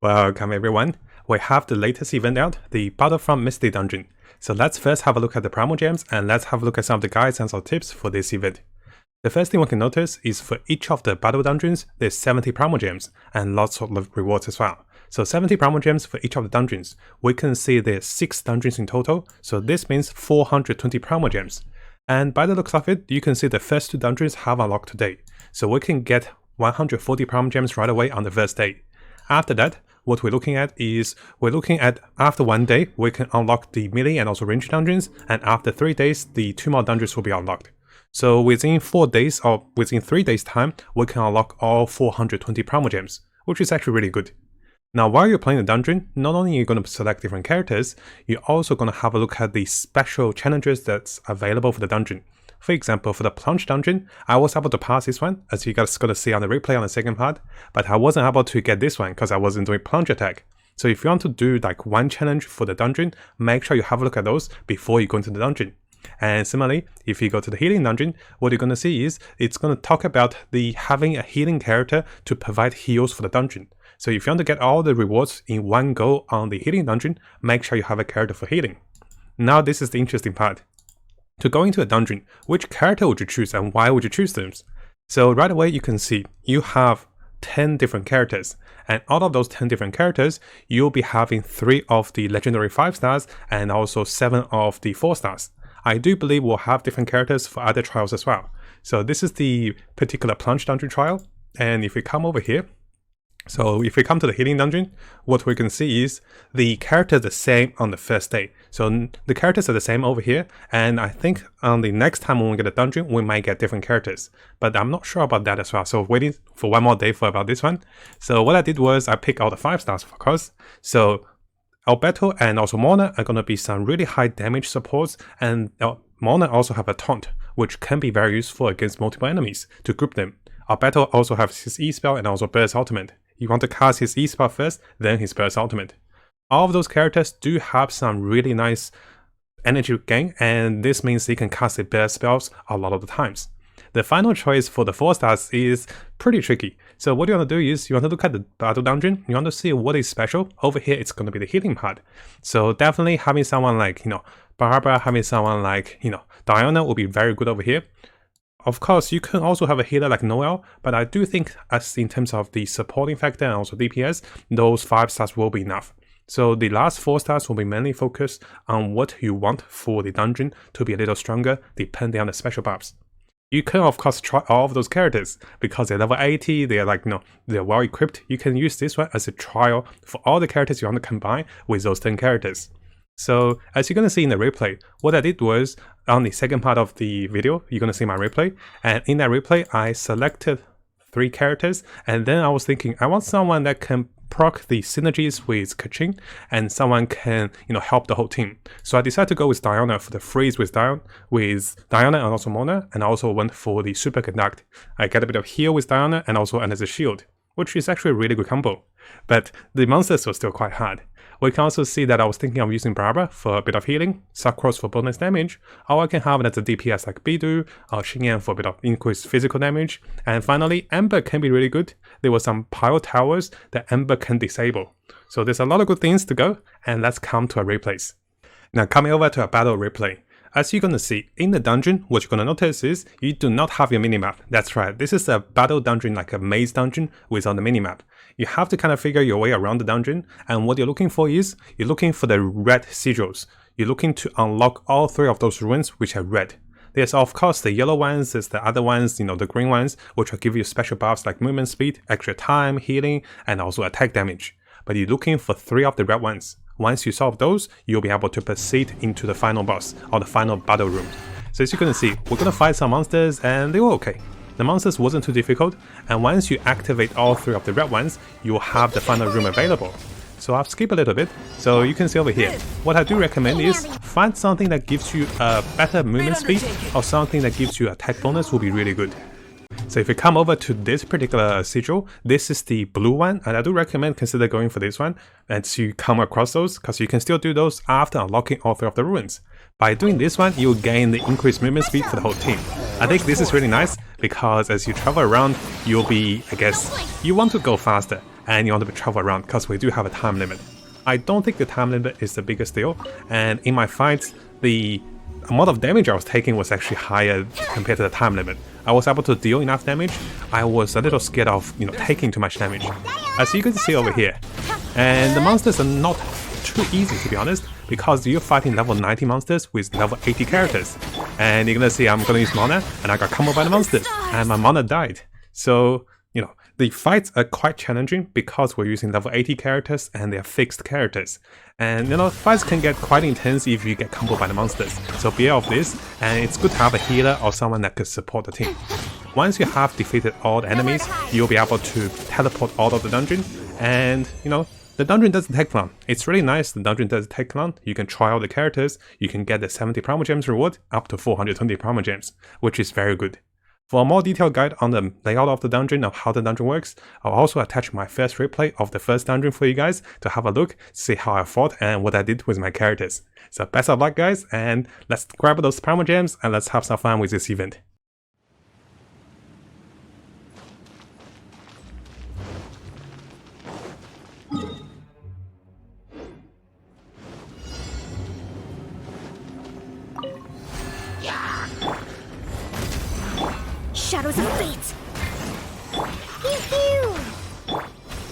Welcome everyone. We have the latest event out, the Battlefront Misty dungeon. So let's first have a look at the Primogems and let's have a look at some of the guides and some tips for this event. The first thing we can notice is for each of the battle dungeons, there's 70 Primogems and lots of rewards as well. So 70 Primogems for each of the dungeons. We can see there's 6 dungeons in total, so this means 420 Primogems. And by the looks of it, you can see the first 2 dungeons have unlocked today. So we can get 140 Primogems right away on the first day. After that, what we're looking at is, after 1 day, we can unlock the melee and also range dungeons, and after 3 days, the 2 more dungeons will be unlocked. So within 4 days or within 3 days time, we can unlock all 420 Primogems, which is actually really good. Now while you're playing the dungeon, not only are you going to select different characters, you're also going to have a look at the special challenges that's available for the dungeon. For example, for the plunge dungeon, I was able to pass this one, as you guys got to see on the replay on the second part, but I wasn't able to get this one because I wasn't doing plunge attack. So if you want to do like one challenge for the dungeon, make sure you have a look at those before you go into the dungeon. And similarly, if you go to the healing dungeon, what you're going to see is it's going to talk about having a healing character to provide heals for the dungeon. So if you want to get all the rewards in one go on the healing dungeon, make sure you have a character for healing. Now this is the interesting part. To go into a dungeon, which character would you choose and why would you choose them? So right away you can see you have 10 different characters, and out of those 10 different characters, you'll be having 3 of the legendary 5 stars and also 7 of the 4 stars. I do believe we'll have different characters for other trials as well. So this is the particular plunge dungeon trial, and if we come over here, so if we come to the healing dungeon, what we can see is the characters are the same on the first day. So the characters are the same over here, and I think on the next time when we get a dungeon, we might get different characters. But I'm not sure about that as well, so waiting for one more day for about this one. So what I did was I picked out the 5 stars of course. So Alberto and also Mona are going to be some really high damage supports, and Mona also have a taunt, which can be very useful against multiple enemies to group them. Alberto also has his E-spell and also burst ultimate. You want to cast his E-spell first, then his burst ultimate. All of those characters do have some really nice energy gain, and this means they can cast their burst spells a lot of the times. The final choice for the 4 stars is pretty tricky. So what you want to do is you want to look at the battle dungeon, you want to see what is special. Over here it's going to be the healing part. So definitely having someone like, Barbara, having someone like, Diana will be very good over here. Of course, you can also have a healer like Noel, but I do think as in terms of the supporting factor and also DPS, those 5 stars will be enough. So the last 4 stars will be mainly focused on what you want for the dungeon to be a little stronger depending on the special buffs. You can of course try all of those characters because they're level 80, they're like, they're well equipped. You can use this one as a trial for all the characters you want to combine with those 10 characters. So as you're going to see in the replay, what I did was on the second part of the video, you're going to see my replay. And in that replay, I selected 3 characters. And then I was thinking, I want someone that can proc the synergies with Kachin and someone can, help the whole team. So I decided to go with Diana for the freeze with Diana and also Mona. And I also went for the super conduct. I get a bit of heal with Diana and also as a shield, which is actually a really good combo. But the monsters were still quite hard. We can also see that I was thinking of using Barbara for a bit of healing, Sakros for bonus damage, or I can have it as a DPS like Bidu, or Xingyan for a bit of increased physical damage, and finally Ember can be really good. There were some pile towers that Ember can disable. So there's a lot of good things to go, and let's come to our replays. Now coming over to a battle replay. As you're going to see, in the dungeon, what you're going to notice is you do not have your minimap. That's right, this is a battle dungeon like a maze dungeon without the minimap. You have to kind of figure your way around the dungeon, and what you're looking for is, you're looking for the red sigils. You're looking to unlock all 3 of those runes which are red. There's of course the yellow ones, there's the other ones, the green ones, which will give you special buffs like movement speed, extra time, healing, and also attack damage. But you're looking for 3 of the red ones. Once you solve those, you'll be able to proceed into the final boss, or the final battle room. So as you can see, we're gonna fight some monsters and they were okay. The monsters wasn't too difficult, and once you activate all 3 of the red ones, you'll have the final room available. So I'll skip a little bit, so you can see over here. What I do recommend is, find something that gives you a better movement speed, or something that gives you attack bonus will be really good. So if you come over to this particular sigil, this is the blue one, and I do recommend consider going for this one as you come across those, because you can still do those after unlocking all 3 of the ruins. By doing this one, you'll gain the increased movement speed for the whole team. I think this is really nice because as you travel around, you'll be, you want to go faster. and you want to travel around, because we do have a time limit. I don't think the time limit is the biggest deal, and in my fights, the amount of damage I was taking was actually higher compared to the time limit. I was able to deal enough damage. I was a little scared of, taking too much damage, as you can see over here. And the monsters are not too easy, to be honest, because you're fighting level 90 monsters with level 80 characters. And you're gonna see I'm gonna use mana, and I got comboed by the monsters, and my mana died. So, the fights are quite challenging because we're using level 80 characters and they're fixed characters. And fights can get quite intense if you get comboed by the monsters. So beware of this, and it's good to have a healer or someone that could support the team. Once you have defeated all the enemies, you'll be able to teleport out of the dungeon, and the dungeon doesn't take long. It's really nice, the dungeon doesn't take long. You can try out the characters, you can get the 70 Primogems reward up to 420 Primogems, which is very good. For a more detailed guide on the layout of the dungeon, of how the dungeon works, I'll also attach my first replay of the first dungeon for you guys to have a look, see how I fought and what I did with my characters. So best of luck guys, and let's grab those Primogems and let's have some fun with this event. Shadows of fate! Pew pew!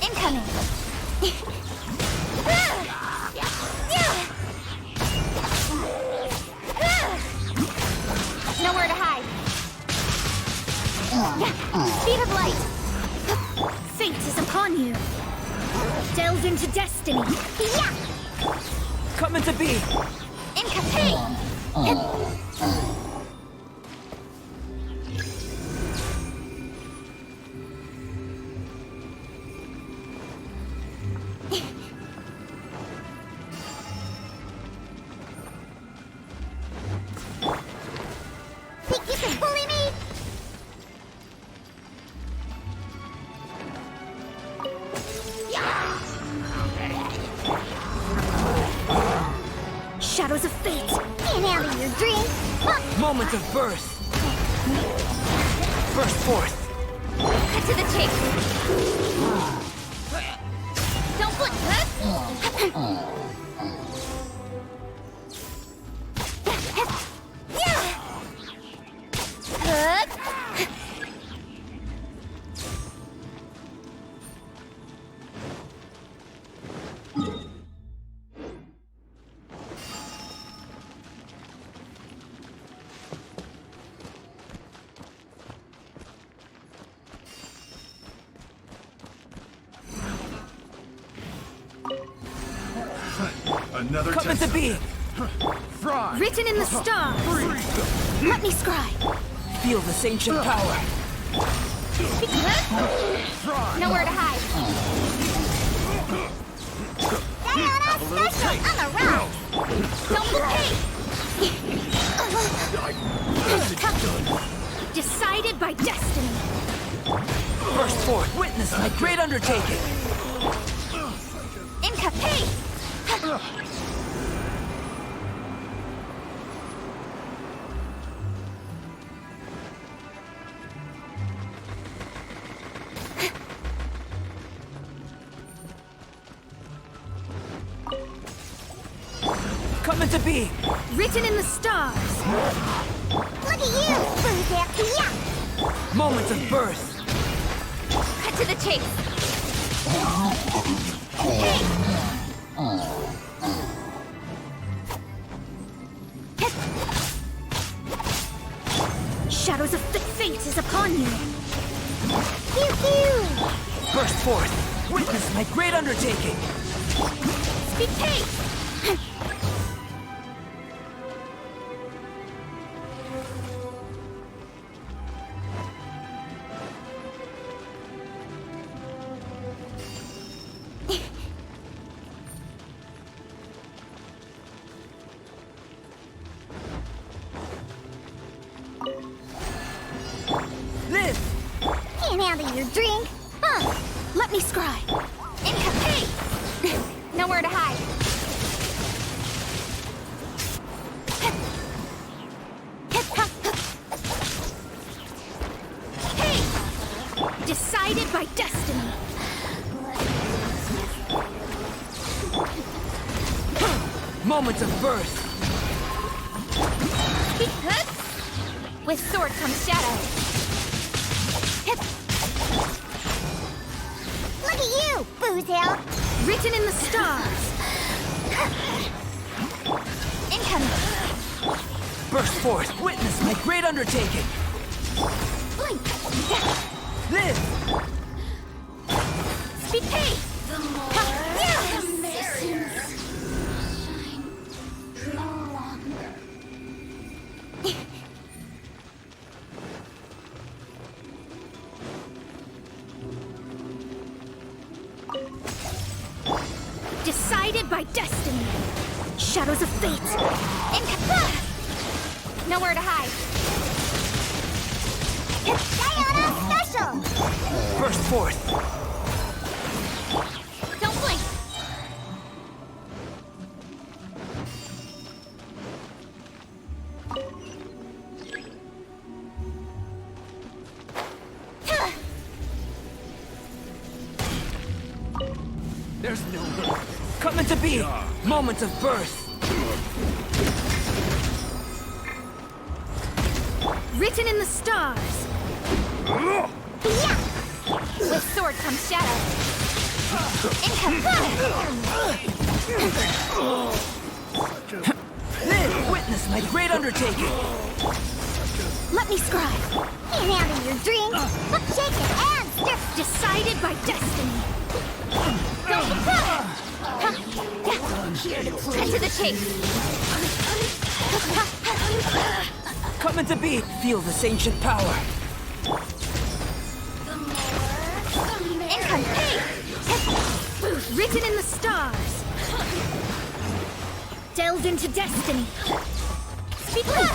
Incoming! Nowhere to hide! Speed of light! Fate is upon you! Delve into destiny! Coming to be! Incoming! Shadows of fate! Can't handle your dream! Moment of birth! Burst forth! Cut to the chase! Don't blink! Another Coming to be! Fry! Written in the stars! Let me scry! Feel this ancient power! Nowhere to hide! Special on the rise! Don't blink! Decided by destiny! Burst forth! Witness my great undertaking! Incapacity! Coming to be! Written in the stars! Look at you! Moment of birth! Cut to the chase! Shadows of fate is upon you! Pew pew! Burst forth! Witness my great undertaking! Speed tape! Live! Can't handle your drink! Let me scry! Incapacity! Nowhere to hide! Hey! Decided by destiny! Moments of birth. With sword comes shadow. Look at you, Boozhill. Written in the stars. Incoming. Burst forth, witness my great undertaking. Blink. Live! Speed pay. The more the merrier. Decided by destiny. Shadows of fate. Nowhere to hide. Diana special. Burst forth. Don't blink. There's no way. Coming to be. Moments of birth. Written in the stars. Yeah. With sword comes shadow. Live! Witness my great undertaking. Let me scribe. And out of your drink. Shake it and stir. Decided by destiny. Here to play. Cut to the chase. Coming to be. Feel this ancient power. Written in the stars. Delved into destiny. Speak good.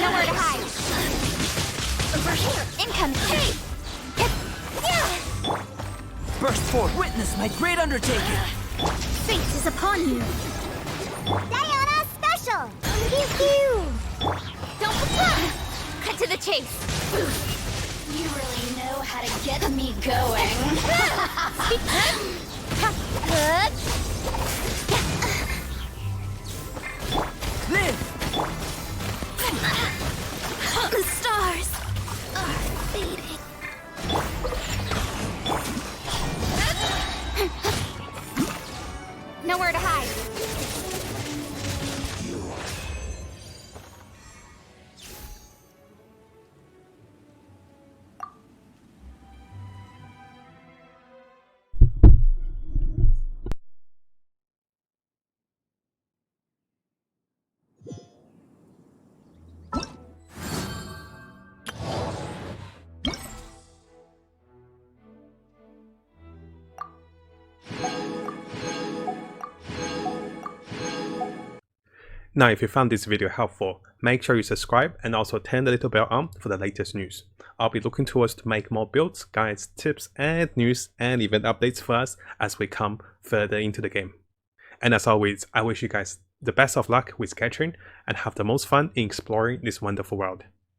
Nowhere to hide. Over here. Incoming. Burst forth, witness my great undertaking. Fate is upon you. Diana special. Pew pew. Don't cut to the chase. You really know how to get me going. Good. Live! The stars are fading. Nowhere to hide. Now, if you found this video helpful, make sure you subscribe and also turn the little bell on for the latest news. I'll be looking towards to make more builds, guides, tips, and news and event updates for us as we come further into the game. And as always, I wish you guys the best of luck with Genshin and have the most fun in exploring this wonderful world.